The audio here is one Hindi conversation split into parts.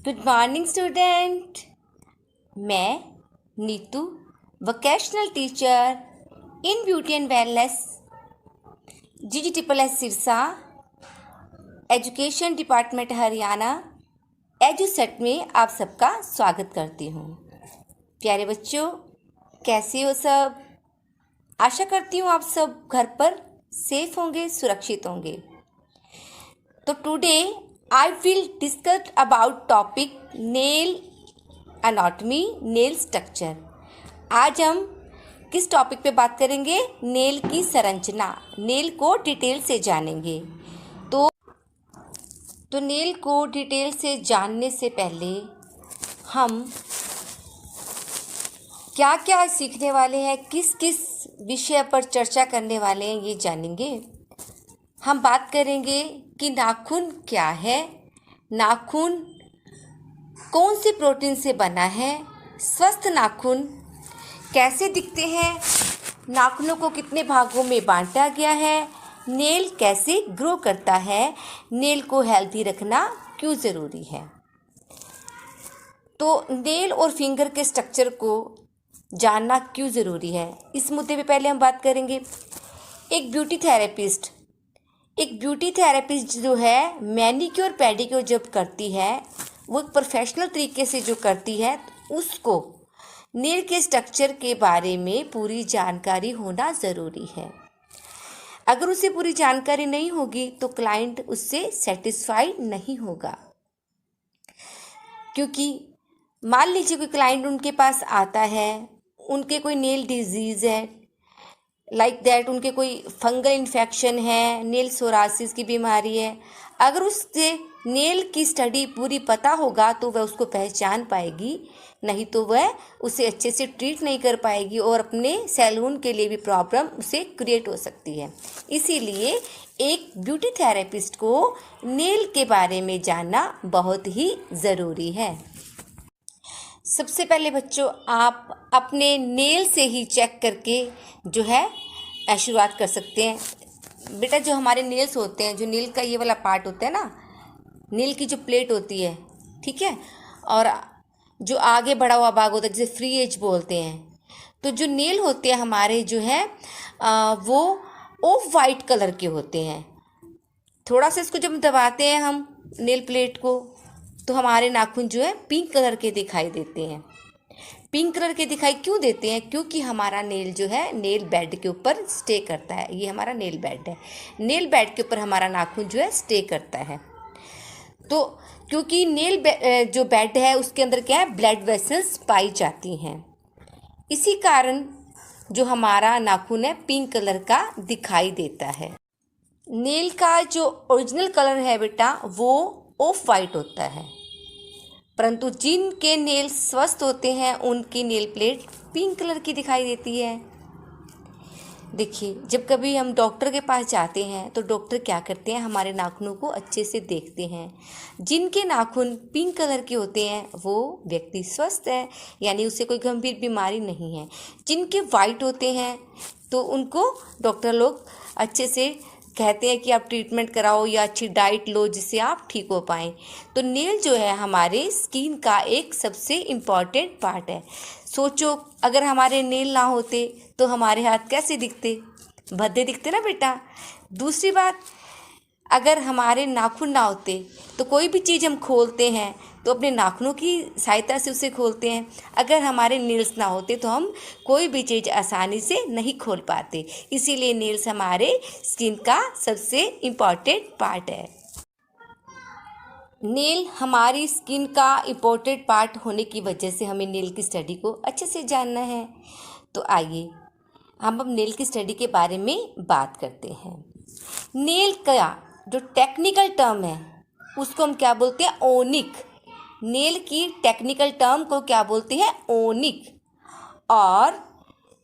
Good morning student. मैं Neetu, vocational teacher in beauty and wellness, GGSSS Sirsa, education department Haryana, Edusat में आप सबका स्वागत करती हूँ। प्यारे बच्चों, कैसे हो सब? आशा करती हूँ आप सब घर पर सेफ होंगे, सुरक्षित होंगे। तो today I will discuss about topic nail anatomy, nail structure। आज हम किस टॉपिक पे बात करेंगे? नेल की संरचना, नेल को डिटेल से जानेंगे। तो नेल को डिटेल से जानने से पहले हम क्या क्या सीखने वाले हैं, किस किस विषय पर चर्चा करने वाले हैं, ये जानेंगे। हम बात करेंगे कि नाखून क्या है, नाखून कौन सी प्रोटीन से बना है, स्वस्थ नाखून कैसे दिखते हैं, नाखूनों को कितने भागों में बांटा गया है, नेल कैसे ग्रो करता है, नेल को हेल्दी रखना क्यों ज़रूरी है। तो नेल और फिंगर के स्ट्रक्चर को जानना क्यों ज़रूरी है, इस मुद्दे पे पहले हम बात करेंगे। एक ब्यूटी थेरेपिस्ट जो है मैनीक्योर पेडिक्योर जब करती है, वो एक प्रोफेशनल तरीके से जो करती है, उसको नेल के स्ट्रक्चर के बारे में पूरी जानकारी होना ज़रूरी है। अगर उसे पूरी जानकारी नहीं होगी तो क्लाइंट उससे सेटिस्फाई नहीं होगा। क्योंकि मान लीजिए कोई क्लाइंट उनके पास आता है, उनके कोई नेल डिजीज़ है, लाइक दैट उनके कोई फंगल इन्फेक्शन है, नेल सोरासिस की बीमारी है। अगर उससे नेल की स्टडी पूरी पता होगा तो वह उसको पहचान पाएगी, नहीं तो वह उसे अच्छे से ट्रीट नहीं कर पाएगी और अपने सैलून के लिए भी प्रॉब्लम उसे क्रिएट हो सकती है। इसीलिए एक ब्यूटी थेरेपिस्ट को नेल के बारे में जानना बहुत ही ज़रूरी है। सबसे पहले बच्चों, आप अपने नेल से ही चेक करके जो है शुरुआत कर सकते हैं। बेटा, जो हमारे नेल्स होते हैं, जो नेल का ये वाला पार्ट होता है ना, नेल की जो प्लेट होती है, ठीक है, और जो आगे बढ़ा हुआ भाग होता है जिसे फ्री एज बोलते हैं। तो जो नेल होते हैं हमारे जो है वो ऑफ वाइट कलर के होते हैं। थोड़ा सा इसको जब दबाते हैं हम नेल प्लेट को, तो हमारे नाखून जो है पिंक कलर के दिखाई देते हैं। पिंक कलर के दिखाई क्यों देते हैं? क्योंकि हमारा नेल जो है नेल बेड के ऊपर स्टे करता है। ये हमारा नेल बेड है, नेल बेड के ऊपर हमारा नाखून जो है स्टे करता है। तो क्योंकि जो बेड है उसके अंदर क्या है, ब्लड वेसल्स पाई जाती हैं, इसी कारण जो हमारा नाखून है पिंक कलर का दिखाई देता है। नेल का जो ओरिजिनल कलर है बेटा, वो ऑफ वाइट होता है, परंतु जिनके नेल स्वस्थ होते हैं उनकी नेल प्लेट पिंक कलर की दिखाई देती है। देखिए, जब कभी हम डॉक्टर के पास जाते हैं तो डॉक्टर क्या करते हैं, हमारे नाखूनों को अच्छे से देखते हैं। जिनके नाखून पिंक कलर के होते हैं वो व्यक्ति स्वस्थ है, यानी उसे कोई गंभीर बीमारी नहीं है। जिनके वाइट होते हैं तो उनको डॉक्टर लोग अच्छे से कहते हैं कि आप ट्रीटमेंट कराओ या अच्छी डाइट लो जिससे आप ठीक हो पाएँ। तो नेल जो है हमारे स्किन का एक सबसे इम्पॉर्टेंट पार्ट है। सोचो, अगर हमारे नेल ना होते तो हमारे हाथ कैसे दिखते? भद्दे दिखते ना बेटा। दूसरी बात, अगर हमारे नाखून ना होते तो कोई भी चीज़ हम खोलते हैं तो अपने नाखूनों की सहायता से उसे खोलते हैं। अगर हमारे नेल्स ना होते तो हम कोई भी चीज़ आसानी से नहीं खोल पाते। इसीलिए नेल्स हमारे स्किन का सबसे इम्पॉर्टेंट पार्ट है। नेल हमारी स्किन का इम्पोर्टेंट पार्ट होने की वजह से हमें नेल की स्टडी को अच्छे से जानना है। तो आइए हम अब नेल की स्टडी के बारे में बात करते हैं। नेल का जो टेक्निकल टर्म है उसको हम क्या बोलते हैं? ओनिक। नेल की टेक्निकल टर्म को क्या बोलते हैं? ओनिक। और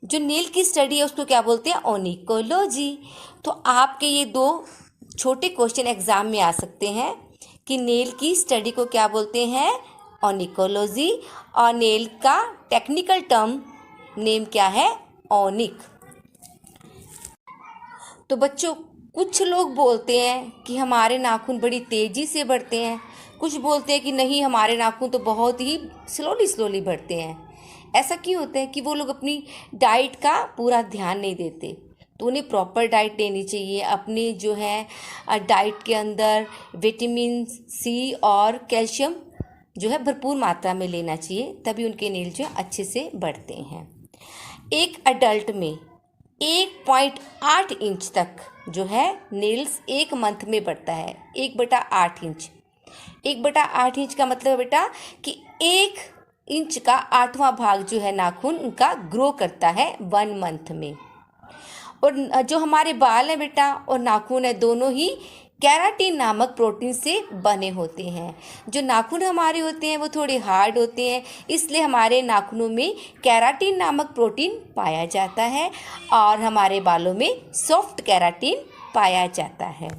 जो नेल की स्टडी है उसको क्या बोलते हैं? ओनिकोलॉजी। तो आपके ये दो छोटे क्वेश्चन एग्जाम में आ सकते हैं कि नेल की स्टडी को क्या बोलते हैं? ओनिकोलॉजी। और नेल का टेक्निकल टर्म नेम क्या है? ओनिक। तो बच्चों, कुछ लोग बोलते हैं कि हमारे नाखून बड़ी तेज़ी से बढ़ते हैं, कुछ बोलते हैं कि नहीं, हमारे नाखून तो बहुत ही स्लोली बढ़ते हैं। ऐसा क्यों होता है कि वो लोग अपनी डाइट का पूरा ध्यान नहीं देते। तो उन्हें प्रॉपर डाइट लेनी चाहिए। अपनी जो है डाइट के अंदर विटामिन सी और कैल्शियम जो है भरपूर मात्रा में लेना चाहिए, तभी उनके नेल जो अच्छे से बढ़ते हैं। एक अडल्ट में 1.8 इंच तक जो है नेल्स एक मंथ में बढ़ता है। 1/8 इंच। 1/8 इंच का मतलब है बेटा कि 1 इंच का 8वां भाग जो है नाखून उनका ग्रो करता है 1 मंथ में। और जो हमारे बाल हैं बेटा और नाखून है, दोनों ही केराटिन नामक प्रोटीन से बने होते हैं। जो नाखून हमारे होते हैं वो थोड़े हार्ड होते हैं, इसलिए हमारे नाखूनों में केराटिन नामक प्रोटीन पाया जाता है और हमारे बालों में सॉफ्ट केराटिन पाया जाता है।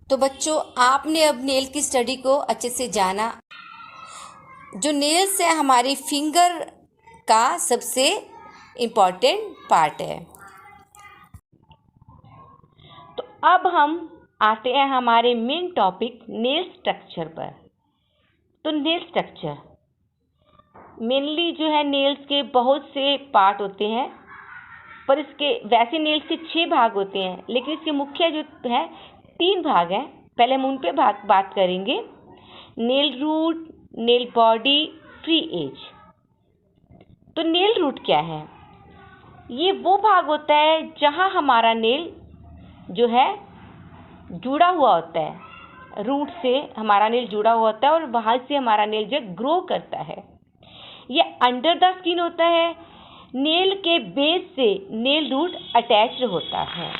तो बच्चों, आपने अब नेल की स्टडी को अच्छे से जाना। जो नेल्स है हमारी फिंगर का सबसे इम्पॉर्टेंट पार्ट है। तो अब हम आते हैं हमारे मेन टॉपिक नेल स्ट्रक्चर पर। तो नेल स्ट्रक्चर मेनली जो है नेल्स के बहुत से पार्ट होते हैं, पर इसके वैसे नेल्स के 6 भाग होते हैं, लेकिन इसके मुख्य जो है 3 भाग हैं। पहले हम उन पे बात करेंगे। Nail root, nail body, free edge. तो नेल रूट क्या है? ये वो भाग होता है जहाँ हमारा नेल जो है जुड़ा हुआ होता है। रूट से हमारा नेल जुड़ा हुआ होता है और वहाँ से हमारा नेल जो ग्रो करता है। ये अंडर द स्किन होता है। नेल के बेस से नेल रूट अटैच्ड होता है।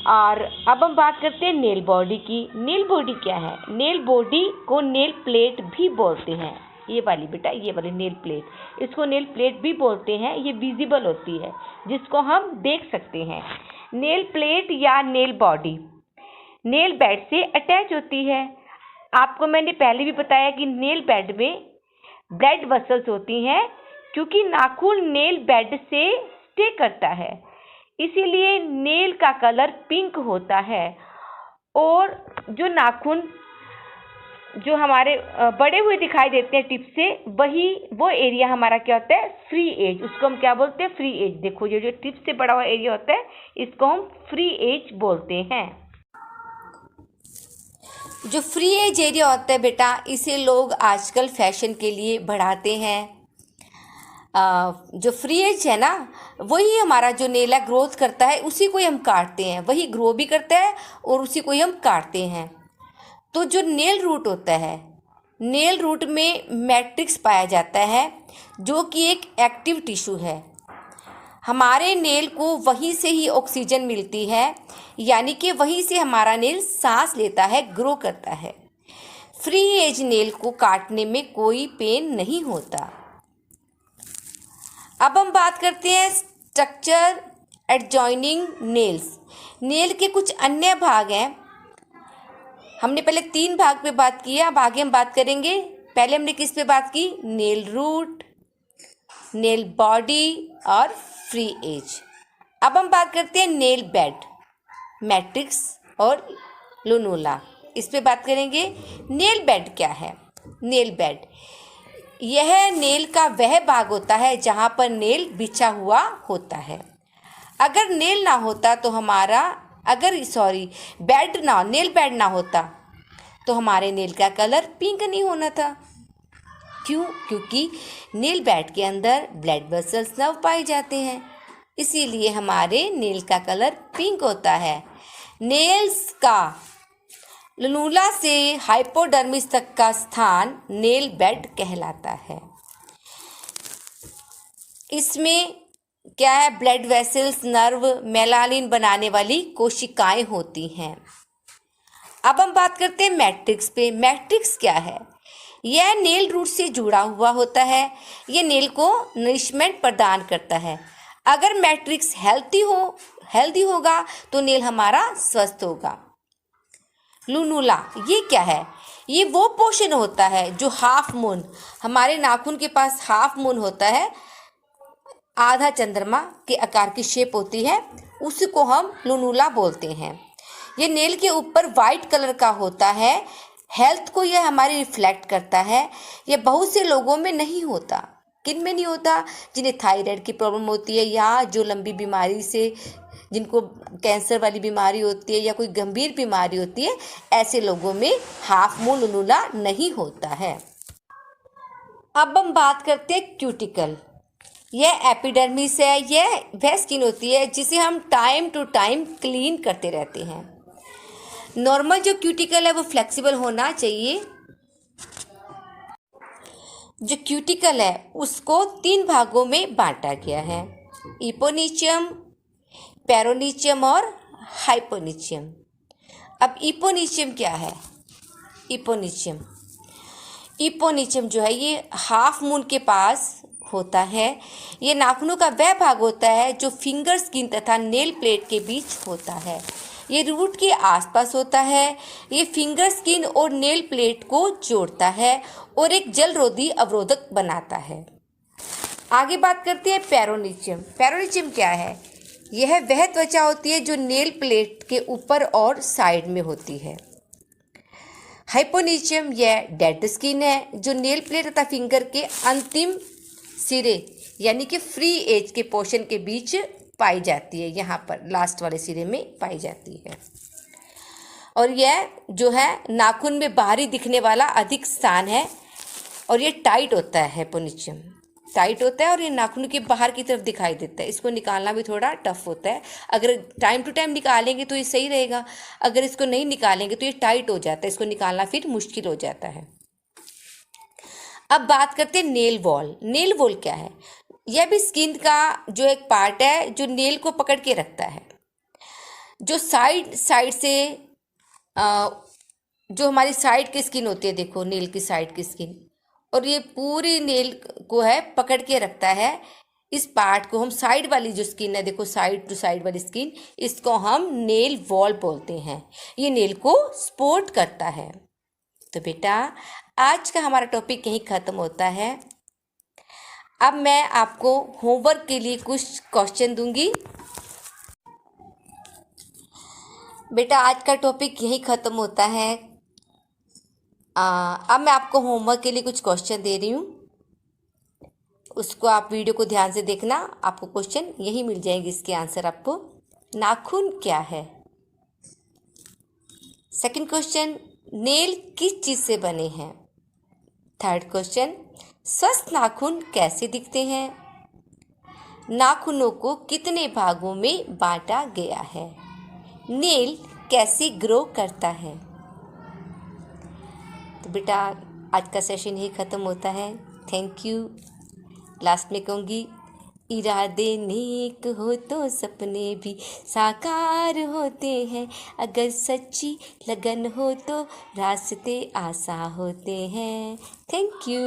और अब हम बात करते हैं नेल बॉडी की। नेल बॉडी क्या है? नेल बॉडी को नेल प्लेट भी बोलते हैं। ये वाली बेटा, ये वाली नेल प्लेट, इसको नेल प्लेट भी बोलते हैं। ये विजिबल होती है, जिसको हम देख सकते हैं। नेल प्लेट या नेल बॉडी नेल बेड से अटैच होती है। आपको मैंने पहले भी बताया कि नेल बेड में ब्लड वेसल्स होती हैं, क्योंकि नाखून नेल बेड से स्टे करता है, इसीलिए नेल का कलर पिंक होता है। और जो नाखून जो हमारे बड़े हुए दिखाई देते हैं टिप से, वो एरिया हमारा क्या होता है? Free edge. उसको हम क्या बोलते हैं? Free edge. देखो, ये जो टिप से बड़ा हुआ एरिया होता है, इसको हम फ्री एज बोलते हैं। जो फ्री एज एरिया होता है बेटा, इसे लोग आजकल फैशन के लिए बढ़ाते हैं। जो फ्री एज है ना, वही हमारा जो नेल है ग्रोथ करता है, उसी को ही हम काटते हैं। वही ग्रो भी करता है और उसी को ही हम काटते हैं। तो जो नेल रूट होता है, नेल रूट में मैट्रिक्स पाया जाता है, जो कि एक एक्टिव टिश्यू है। हमारे नेल को वहीं से ही ऑक्सीजन मिलती है, यानी कि वहीं से हमारा नेल सांस लेता है, ग्रो करता है। फ्री एज नेल को काटने में कोई पेन नहीं होता। अब हम बात करते हैं स्ट्रक्चर एडजॉइनिंग नेल्स। नेल के कुछ अन्य भाग हैं। हमने पहले 3 भाग पे बात की है, अब आगे हम बात करेंगे। पहले हमने किस पे बात की? नेल रूट, नेल बॉडी और फ्री एज। अब हम बात करते हैं नेल बेड, मैट्रिक्स और लुनुला। इस पे बात करेंगे। नेल बेड क्या है? नेल बेड यह नेल का वह भाग होता है जहाँ पर नेल बिछा हुआ होता है। अगर नेल ना होता तो नेल बेड ना होता तो हमारे नेल का कलर पिंक नहीं होना था। क्यों? क्योंकि नेल बेड के अंदर ब्लड वेसल्स नर्व पाए जाते हैं, इसीलिए हमारे नेल का कलर पिंक होता है। नेल्स का लुनुला से हाइपोडर्मिस तक का स्थान नेल बेड कहलाता है। इसमें क्या है? ब्लड वेसल्स, नर्व, मेलानिन बनाने वाली कोशिकाएं होती हैं। अब हम बात करते हैं मैट्रिक्स पे। मैट्रिक्स क्या है? यह नेल रूट से जुड़ा हुआ होता है। यह नेल को नरिशमेंट प्रदान करता है। अगर मैट्रिक्स हेल्दी होगा तो नेल हमारा स्वस्थ होगा। लुनुला ये क्या है? ये वो पोर्शन होता है जो हाफ मून, हमारे नाखून के पास हाफ मून होता है, आधा चंद्रमा के आकार की शेप होती है, उसी को हम लुनुला बोलते हैं। ये नेल के ऊपर वाइट कलर का होता है। हेल्थ को यह हमारी रिफ्लेक्ट करता है। ये बहुत से लोगों में नहीं होता। किन में नहीं होता? जिन्हें थायराइड की प्रॉब्लम होती है, या जो लंबी बीमारी से, जिनको कैंसर वाली बीमारी होती है या कोई गंभीर बीमारी होती है, ऐसे लोगों में हाफ मून लुनुला नहीं होता है। अब हम बात करते हैं क्यूटिकल। यह एपिडर्मिस है। यह वह स्किन होती है जिसे हम टाइम टू टाइम क्लीन करते रहते हैं। नॉर्मल जो क्यूटिकल है वो फ्लेक्सिबल होना चाहिए। जो क्यूटिकल है उसको 3 भागों में बांटा गया है: इपोनिचियम, पेरोनिचियम और हाइपोनिचियम। अब इपोनिचियम क्या है? इपोनिचियम इपोनिचियम जो है ये हाफ मून के पास होता है। ये नाखूनों का वह भाग होता है जो फिंगर स्किन तथा नेल प्लेट के बीच होता है। ये रूट के आसपास होता है। ये फिंगर स्किन और नेल प्लेट को जोड़ता है और एक जलरोधी अवरोधक बनाता है। आगे बात करते हैं पेरोनिचियम। पेरोनिचियम क्या है? यह वह त्वचा होती है जो नेल प्लेट के ऊपर और साइड में होती है। हाइपोनिचियम यह डेड स्किन है जो नेल प्लेट तथा फिंगर के अंतिम सिरे यानी कि फ्री एज के पोर्शन के बीच पाई जाती है। यहाँ पर लास्ट वाले सिरे में पाई जाती है। और यह जो है नाखून में बाहरी दिखने वाला अधिक स्थान है और ये टाइट होता है। हाइपोनिचियम टाइट होता है और ये नाखून के बाहर की तरफ दिखाई देता है। इसको निकालना भी थोड़ा टफ होता है। अगर टाइम टू टाइम निकालेंगे तो ये सही रहेगा, अगर इसको नहीं निकालेंगे तो ये टाइट हो जाता है। इसको निकालना फिर मुश्किल हो जाता है। अब बात करते हैं नेल वॉल। नेल वॉल क्या है? यह भी स्किन का जो एक पार्ट है जो नेल को पकड़ के रखता है। जो साइड से जो हमारी साइड की स्किन होती है, देखो नेल की साइड की स्किन, और ये पूरी नेल को है पकड़ के रखता है। इस पार्ट को हम साइड वाली जो स्किन है, देखो साइड टू साइड वाली स्किन, इसको हम नेल वॉल बोलते हैं। ये नेल को सपोर्ट करता है। तो बेटा आज का हमारा टॉपिक यहीं ख़त्म होता है। अब मैं आपको होमवर्क के लिए कुछ क्वेश्चन दूंगी। बेटा आज का टॉपिक यहीं ख़त्म होता है। अब मैं आपको होमवर्क के लिए कुछ क्वेश्चन दे रही हूँ, उसको आप वीडियो को ध्यान से देखना। आपको क्वेश्चन यही मिल जाएंगे, इसके आंसर आपको। नाखून क्या है? सेकंड क्वेश्चन, नेल किस चीज़ से बने हैं? थर्ड क्वेश्चन, स्वस्थ नाखून कैसे दिखते हैं? नाखूनों को कितने भागों में बांटा गया है? नेल कैसे ग्रो करता है? तो बेटा आज का सेशन ही ख़त्म होता है। Thank you. लास्ट में कहूँगी, इरादे नेक हो तो सपने भी साकार होते हैं, अगर सच्ची लगन हो तो रास्ते आसान होते हैं। Thank you.